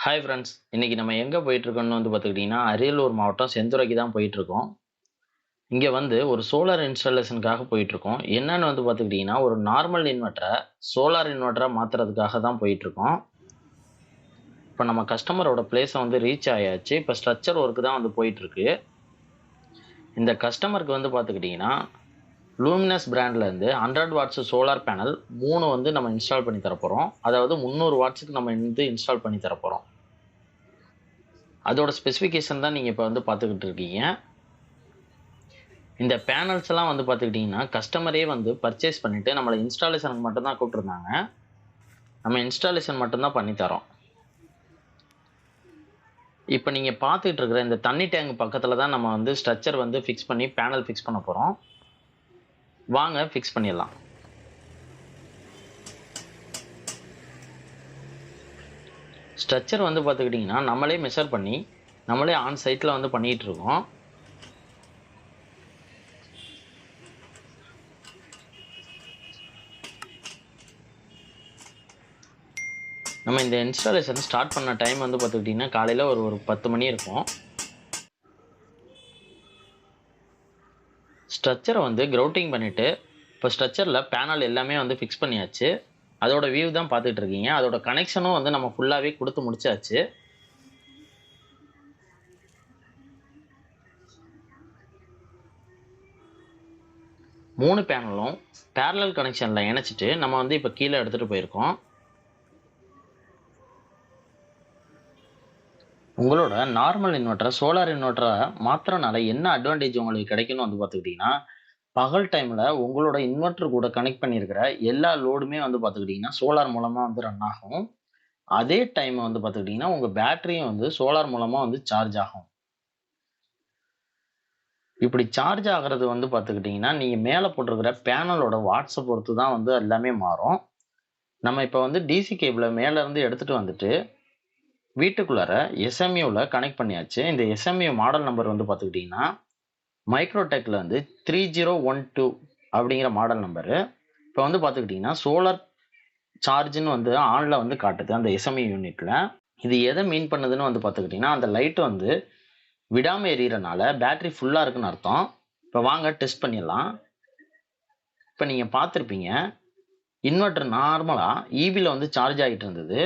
Hi friends, இன்னைக்கு நம்ம எங்கே போயிட்டுருக்கோம்னு பார்த்துக்கிட்டிங்கன்னா அரியலூர் மாவட்டம் செந்துறைக்கு தான் போயிட்டுருக்கோம். இங்கே ஒரு சோலார் இன்ஸ்டாலேஷனுக்காக போயிட்டுருக்கோம். என்னன்னு பார்த்துக்கிட்டிங்கன்னா ஒரு நார்மல் இன்வெர்ட்டரை சோலார் இன்வெர்ட்டராக மாற்றுறதுக்காக தான் போயிட்டுருக்கோம். இப்போ நம்ம கஸ்டமரோட பிளேஸை ரீச் ஆயாச்சு. இப்போ ஸ்ட்ரக்சர் ஒர்க்கு தான் போயிட்டுருக்கு. இந்த கஸ்டமருக்கு பார்த்துக்கிட்டிங்கன்னா லூமினஸ் பிராண்ட்லேருந்து 100 வாட்ஸ் சோலார் பேனல் 3 நம்ம இன்ஸ்டால் பண்ணி தரப்போகிறோம். அதாவது 300 வாட்ஸுக்கு நம்ம இன்ஸ்டால் பண்ணி தரப்போகிறோம். அதோட ஸ்பெசிஃபிகேஷன் தான் நீங்கள் இப்போ பார்த்துக்கிட்டு இருக்கீங்க. இந்த பேனல்ஸ் எல்லாம் பார்த்துக்கிட்டிங்கன்னா கஸ்டமரே பர்ச்சேஸ் பண்ணிவிட்டு நம்மளை இன்ஸ்டாலேஷனுக்கு மட்டும்தான் கூப்பிட்ருந்தாங்க. நம்ம இன்ஸ்டாலேஷன் மட்டும்தான் பண்ணித்தரோம். இப்போ நீங்கள் பார்த்துக்கிட்டு இருக்கிற இந்த தண்ணி டேங்க் பக்கத்தில் தான் நம்ம ஸ்ட்ரக்சர் ஃபிக்ஸ் பண்ணி பேனல் ஃபிக்ஸ் பண்ண போகிறோம். வாங்க ஃபிக்ஸ் பண்ணிடலாம். ஸ்ட்ரக்சர் பார்த்துக்கிட்டிங்கன்னா நம்மளே மெஷர் பண்ணி நம்மளே ஆன் சைட்டில் பண்ணிகிட்டு இருக்கோம். நம்ம இந்த இன்ஸ்டாலேஷன் ஸ்டார்ட் பண்ண டைம் பார்த்துக்கிட்டிங்கன்னா காலையில் ஒரு 10 மணி இருக்கும். ஸ்ட்ரக்சரை கிரவுட்டிங் பண்ணிவிட்டு இப்போ ஸ்ட்ரக்சரில் பேனல் எல்லாமே ஃபிக்ஸ் பண்ணியாச்சு. அதோட வியூ தான் பார்த்துட்டு இருக்கீங்க. அதோட கனெக்ஷனும் நம்ம ஃபுல்லாகவே கொடுத்து முடிச்சாச்சு. மூணு பேனலும் பேரலல் கனெக்ஷனில் இணைச்சிட்டு நம்ம இப்போ கீழே எடுத்துகிட்டு போயிருக்கோம். உங்களோட நார்மல் இன்வெர்ட்டரை சோலார் இன்வெர்ட்டரை மாத்திரனால என்ன அட்வான்டேஜ் உங்களுக்கு கிடைக்கும்னு பார்த்துக்கிட்டிங்கன்னா பகல் டைமில் உங்களோட இன்வெர்ட்டர் கூட கனெக்ட் பண்ணியிருக்கிற எல்லா லோடுமே பார்த்துக்கிட்டிங்கன்னா சோலார் மூலமாக ரன் ஆகும். அதே டைம் பார்த்துக்கிட்டிங்கன்னா உங்கள் பேட்டரியும் சோலார் மூலமாக சார்ஜ் ஆகும். இப்படி சார்ஜ் ஆகிறது பார்த்துக்கிட்டிங்கன்னா நீங்கள் மேலே போட்டிருக்கிற பேனலோட வாட்ஸை பொறுத்து தான் எல்லாமே மாறும். நம்ம இப்போ டிசி கேபிளை மேலேருந்து எடுத்துகிட்டு வந்துட்டு வீட்டுக்குள்ளார எஸ்எம்யூவில் கனெக்ட் பண்ணியாச்சு. இந்த எஸ்எம்யூ மாடல் நம்பர் பார்த்துக்கிட்டிங்கன்னா மைக்ரோடெக்கில் 3012 அப்படிங்கிற மாடல் நம்பரு. இப்போ பார்த்துக்கிட்டிங்கன்னா சோலார் சார்ஜுன்னு ஆனில் காட்டுது அந்த எஸ்எம்இ யூனிட்டில். இது எதை மீன் பண்ணுதுன்னு பார்த்துக்கிட்டிங்கன்னா அந்த லைட்டு விடாமல் எரியறனால பேட்ரி ஃபுல்லாக இருக்குன்னு அர்த்தம். இப்போ வாங்க டெஸ்ட் பண்ணிடலாம். இப்போ நீங்கள் பார்த்துருப்பீங்க இன்வெர்ட்டர் நார்மலாக ஈபியில் சார்ஜ் ஆகிட்டு இருந்தது.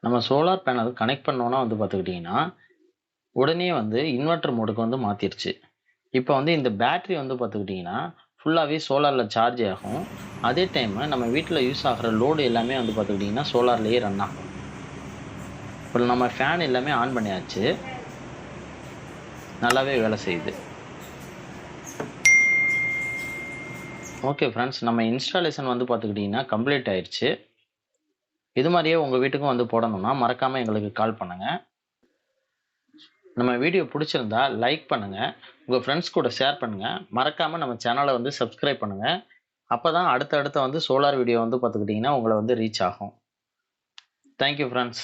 நம்ம சோலார் பேனல் கனெக்ட் பண்ணோன்னா பார்த்துக்கிட்டிங்கன்னா உடனே இன்வெர்ட்டர் மோடுக்கு மாற்றிருச்சு. இப்போ இந்த பேட்ரி பார்த்துக்கிட்டிங்கன்னா ஃபுல்லாகவே சோலாரில் சார்ஜ் ஆகும். அதே டைம் நம்ம வீட்டில் யூஸ் ஆகிற லோடு எல்லாமே பார்த்துக்கிட்டிங்கன்னா சோலார்லேயே ரன் ஆகும். இப்போ நம்ம ஃபேன் எல்லாமே ஆன் பண்ணியாச்சு, நல்லாவே வேலை செய்யுது. ஓகே ஃப்ரெண்ட்ஸ், நம்ம இன்ஸ்டாலேஷன் பார்த்துக்கிட்டிங்கன்னா கம்ப்ளீட் ஆயிடுச்சு. இது மாதிரியே உங்கள் வீட்டுக்கும் போடணும்னா மறக்காமல் எங்களுக்கு கால் பண்ணுங்கள். நம்ம வீடியோ பிடிச்சிருந்தா லைக் பண்ணுங்கள், உங்கள் ஃப்ரெண்ட்ஸ் கூட ஷேர் பண்ணுங்கள். மறக்காமல் நம்ம சேனலை சப்ஸ்கிரைப் பண்ணுங்கள். அப்போ தான் அடுத்தடுத்த சோலார் வீடியோ பார்த்துக்கிட்டிங்கன்னா உங்களை ரீச் ஆகும். Thank you friends.